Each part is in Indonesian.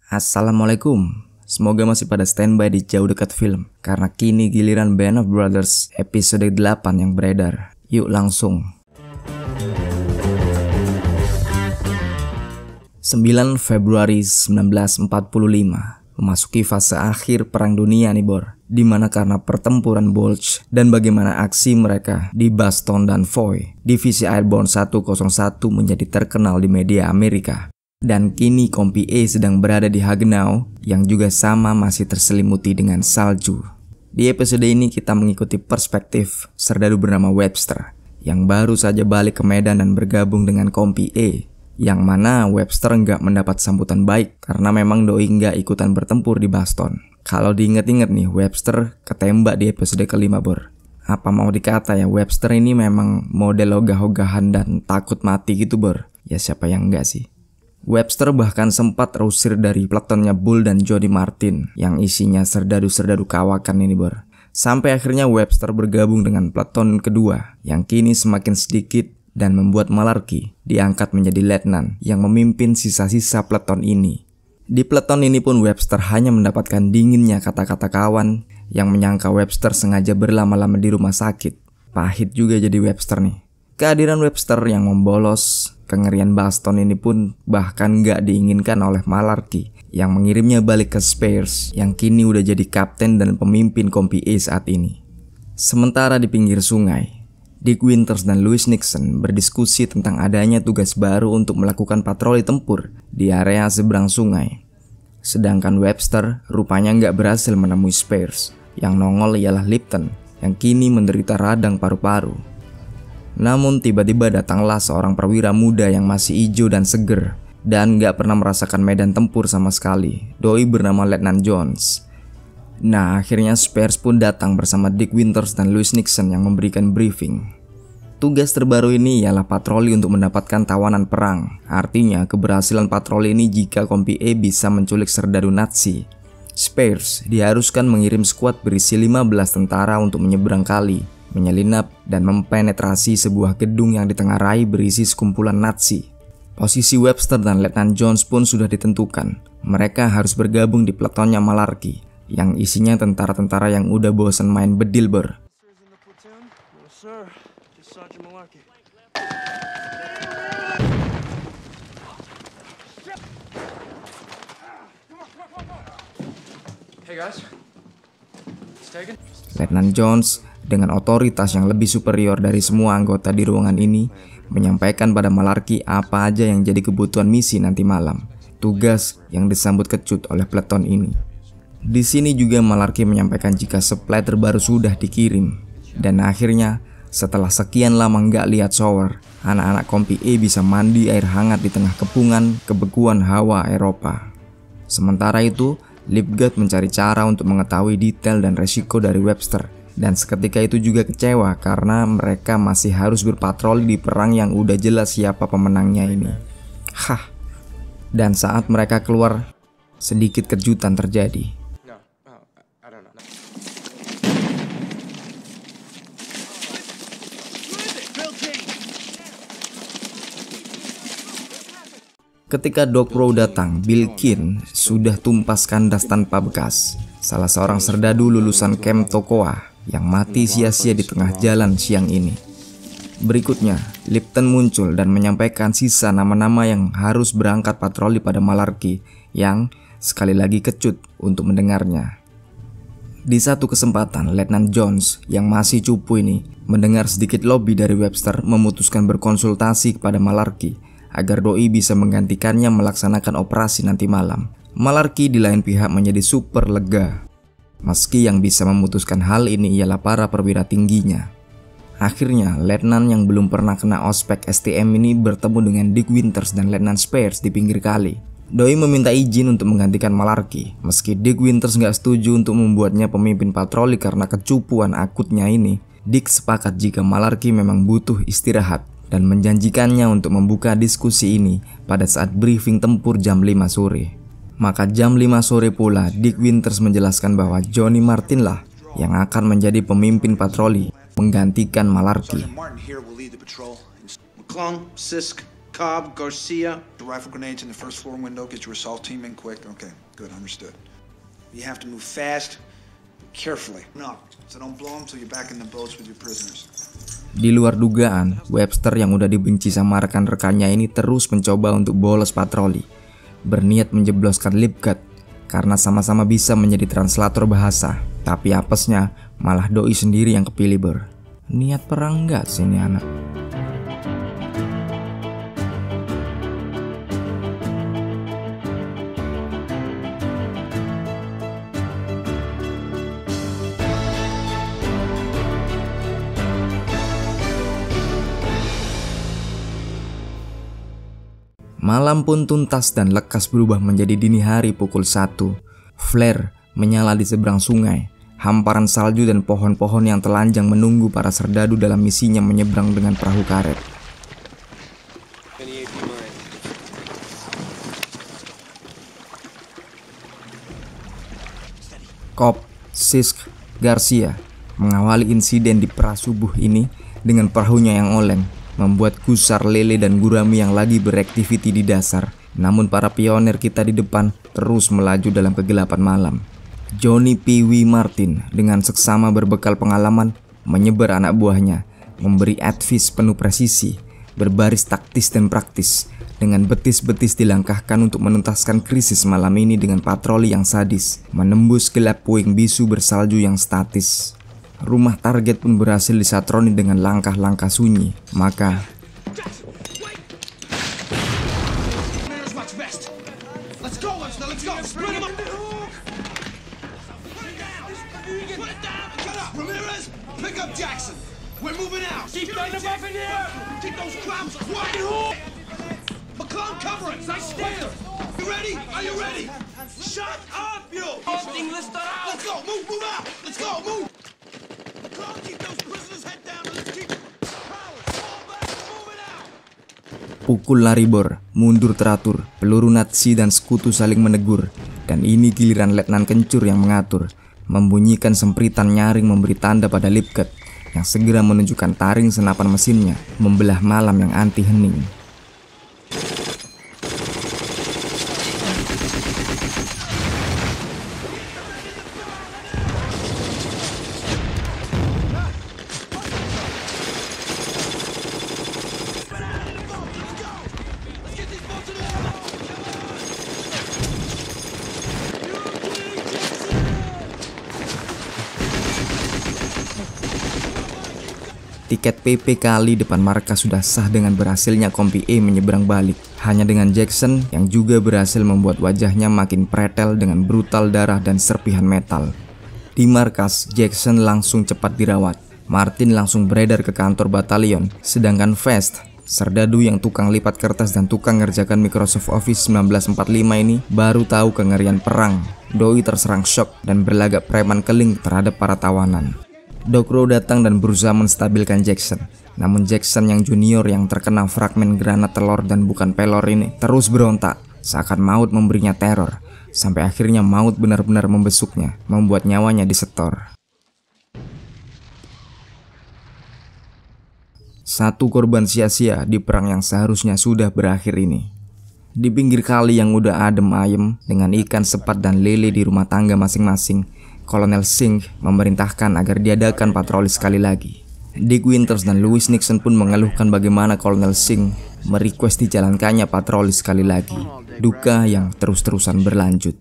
Assalamualaikum. Semoga masih pada standby di Jauh Dekat Film, karena kini giliran Band of Brothers episode 8 yang beredar. Yuk langsung. 9 Februari 1945 memasuki fase akhir Perang Dunia nih Bor, dimana karena pertempuran Bulge dan bagaimana aksi mereka di Baston dan Foy, divisi Airborne 101 menjadi terkenal di media Amerika. Dan kini Kompi E sedang berada di Hagenau yang juga sama masih terselimuti dengan salju. Di episode ini kita mengikuti perspektif serdadu bernama Webster yang baru saja balik ke Medan dan bergabung dengan Kompi E, yang mana Webster nggak mendapat sambutan baik karena memang doi nggak ikutan bertempur di Baston. Kalau diinget-inget nih, Webster ketembak di episode kelima Bor. Apa mau dikata ya, Webster ini memang model ogah-ogahan dan takut mati gitu Bor. Ya siapa yang enggak sih. Webster bahkan sempat terusir dari peletonnya Bull dan Jody Martin yang isinya serdadu-serdadu kawakan ini Bor. Sampai akhirnya Webster bergabung dengan peleton kedua yang kini semakin sedikit dan membuat Malarkey diangkat menjadi letnan yang memimpin sisa-sisa peleton ini. Di peleton ini pun Webster hanya mendapatkan dinginnya kata-kata kawan yang menyangka Webster sengaja berlama-lama di rumah sakit. Pahit juga jadi Webster nih. Kehadiran Webster yang membolos kengerian Baston ini pun bahkan gak diinginkan oleh Malarkey yang mengirimnya balik ke Spears yang kini udah jadi kapten dan pemimpin Kompi E saat ini. Sementara di pinggir sungai, Dick Winters dan Louis Nixon berdiskusi tentang adanya tugas baru untuk melakukan patroli tempur di area seberang sungai. Sedangkan Webster rupanya gak berhasil menemui Spears. Yang nongol ialah Lipton yang kini menderita radang paru-paru. Namun tiba-tiba datanglah seorang perwira muda yang masih hijau dan seger dan gak pernah merasakan medan tempur sama sekali. Doi bernama Letnan Jones. Nah akhirnya Spears pun datang bersama Dick Winters dan Louis Nixon yang memberikan briefing. Tugas terbaru ini ialah patroli untuk mendapatkan tawanan perang. Artinya keberhasilan patroli ini jika Kompi E bisa menculik serdadu Nazi. Spears diharuskan mengirim skuad berisi 15 tentara untuk menyeberang kali, menyelinap dan mempenetrasi sebuah gedung yang ditengarai berisi sekumpulan Nazi. Posisi Webster dan Letnan Jones pun sudah ditentukan. Mereka harus bergabung di peletonnya Malarkey yang isinya tentara-tentara yang udah bosan main bedil Bor. Letnan Jones dengan otoritas yang lebih superior dari semua anggota di ruangan ini menyampaikan pada Malarkey apa aja yang jadi kebutuhan misi nanti malam. Tugas yang disambut kecut oleh peleton ini. Di sini juga Malarkey menyampaikan jika supply terbaru sudah dikirim. Dan akhirnya setelah sekian lama nggak lihat shower, anak-anak Kompi E bisa mandi air hangat di tengah kepungan kebekuan hawa Eropa. Sementara itu, Lipgard mencari cara untuk mengetahui detail dan resiko dari Webster. Dan seketika itu juga kecewa karena mereka masih harus berpatroli di perang yang udah jelas siapa pemenangnya ini. Dan saat mereka keluar, sedikit kejutan terjadi. Ketika Doc Rowe datang, Bill Keane sudah tumpas kandas tanpa bekas. Salah seorang serdadu lulusan Camp Tokoa yang mati sia-sia di tengah jalan siang ini. Berikutnya, Lipton muncul dan menyampaikan sisa nama-nama yang harus berangkat patroli pada Malarkey yang sekali lagi kecut untuk mendengarnya. Di satu kesempatan, Letnan Jones yang masih cupu ini mendengar sedikit lobby dari Webster memutuskan berkonsultasi kepada Malarkey agar doi bisa menggantikannya melaksanakan operasi nanti malam. Malarkey di lain pihak menjadi super lega. Meski yang bisa memutuskan hal ini ialah para perwira tingginya. Akhirnya, letnan yang belum pernah kena ospek STM ini bertemu dengan Dick Winters dan Letnan Spears di pinggir kali. Doi meminta izin untuk menggantikan Malarkey. Meski Dick Winters gak setuju untuk membuatnya pemimpin patroli karena kecupuan akutnya ini, Dick sepakat jika Malarkey memang butuh istirahat dan menjanjikannya untuk membuka diskusi ini pada saat briefing tempur jam 5 sore. Maka jam 5 sore pula Dick Winters menjelaskan bahwa Johnny Martin lah yang akan menjadi pemimpin patroli menggantikan Malarkey. Cobb, Garcia. The rifle grenades in the first floor window. Get your assault team in quick. Okay, good, understood. You have to move fast, carefully. No, so don't blow them till you're back in the boats with your prisoners. Di luar dugaan, Webster yang udah dibenci sama rekan-rekannya ini terus mencoba untuk bolos patroli, berniat menjebloskan Lipgat karena sama-sama bisa menjadi translator bahasa. Tapi apesnya malah doi sendiri yang kepilih ber. Niat perang nggak sih ini anak? Malam pun tuntas dan lekas berubah menjadi dini hari pukul 1. Flare menyala di seberang sungai. Hamparan salju dan pohon-pohon yang telanjang menunggu para serdadu dalam misinya menyeberang dengan perahu karet. Cobb, Sisk, Garcia mengawali insiden di prasubuh ini dengan perahunya yang oleng, membuat gusar Lele dan Gurami yang lagi beraktiviti di dasar. Namun para pionir kita di depan terus melaju dalam kegelapan malam. Johnny P. W. Martin dengan seksama berbekal pengalaman menyebar anak buahnya, memberi advice penuh presisi, berbaris taktis dan praktis. Dengan betis-betis dilangkahkan untuk menuntaskan krisis malam ini dengan patroli yang sadis, menembus gelap puing bisu bersalju yang statis. Rumah target pun berhasil disatroni dengan langkah-langkah sunyi. Maka pukul lari bor, mundur teratur, peluru Nazi dan sekutu saling menegur. Dan ini giliran Letnan Kencur yang mengatur, membunyikan sempritan nyaring memberi tanda pada Lipgat yang segera menunjukkan taring senapan mesinnya, membelah malam yang anti hening. Tiket PP kali depan markas sudah sah dengan berhasilnya Kompi E menyeberang balik. Hanya dengan Jackson yang juga berhasil membuat wajahnya makin pretel dengan brutal darah dan serpihan metal. Di markas, Jackson langsung cepat dirawat. Martin langsung beredar ke kantor batalion. Sedangkan Fast, serdadu yang tukang lipat kertas dan tukang ngerjakan Microsoft Office 1945 ini baru tahu kengerian perang. Doi terserang shock dan berlagak preman keling terhadap para tawanan. Doc Rowe datang dan berusaha menstabilkan Jackson. Namun Jackson yang junior yang terkena fragmen granat telur dan bukan pelor ini terus berontak, seakan maut memberinya teror, sampai akhirnya maut benar-benar membesuknya, membuat nyawanya disetor. Satu korban sia-sia di perang yang seharusnya sudah berakhir ini. Di pinggir kali yang udah adem ayem dengan ikan sepat dan lele di rumah tangga masing-masing, Kolonel Singh memerintahkan agar diadakan patroli sekali lagi. Dick Winters dan Louis Nixon pun mengeluhkan bagaimana Kolonel Singh merequest dijalankannya patroli sekali lagi. Duka yang terus-terusan berlanjut.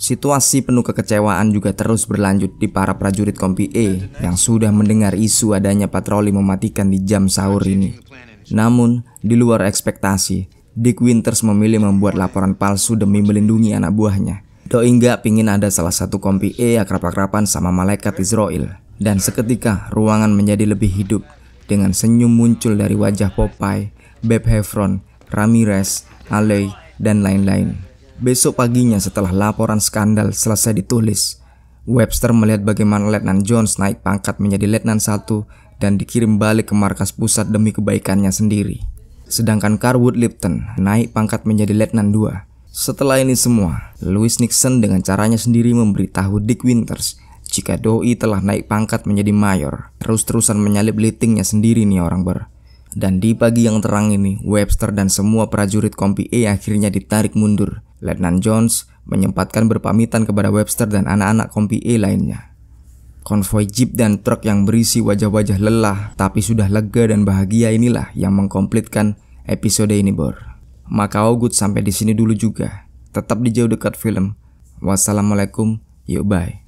Situasi penuh kekecewaan juga terus berlanjut di para prajurit Kompi E yang sudah mendengar isu adanya patroli mematikan di jam sahur ini. Namun, di luar ekspektasi, Dick Winters memilih membuat laporan palsu demi melindungi anak buahnya. Doi nggak pingin ada salah satu Kompi E akrab-akraban sama malaikat Israel. Dan seketika ruangan menjadi lebih hidup dengan senyum muncul dari wajah Popeye, Beb Heffron, Ramirez, Alley, dan lain-lain. Besok paginya setelah laporan skandal selesai ditulis, Webster melihat bagaimana Letnan Jones naik pangkat menjadi Letnan 1 dan dikirim balik ke markas pusat demi kebaikannya sendiri. Sedangkan Carwood Lipton naik pangkat menjadi Letnan 2. Setelah ini semua, Louis Nixon dengan caranya sendiri memberitahu Dick Winters jika Doi telah naik pangkat menjadi mayor. Terus-terusan menyalip litingnya sendiri nih orang ber. Dan di pagi yang terang ini, Webster dan semua prajurit Kompi E akhirnya ditarik mundur. Letnan Jones menyempatkan berpamitan kepada Webster dan anak-anak Kompi E lainnya. Konvoi jeep dan truk yang berisi wajah-wajah lelah tapi sudah lega dan bahagia inilah yang mengkomplitkan episode ini, Bor. Maka Ogut sampai di sini dulu juga. Tetap di jauh dekat film. Wassalamualaikum, yuk bye.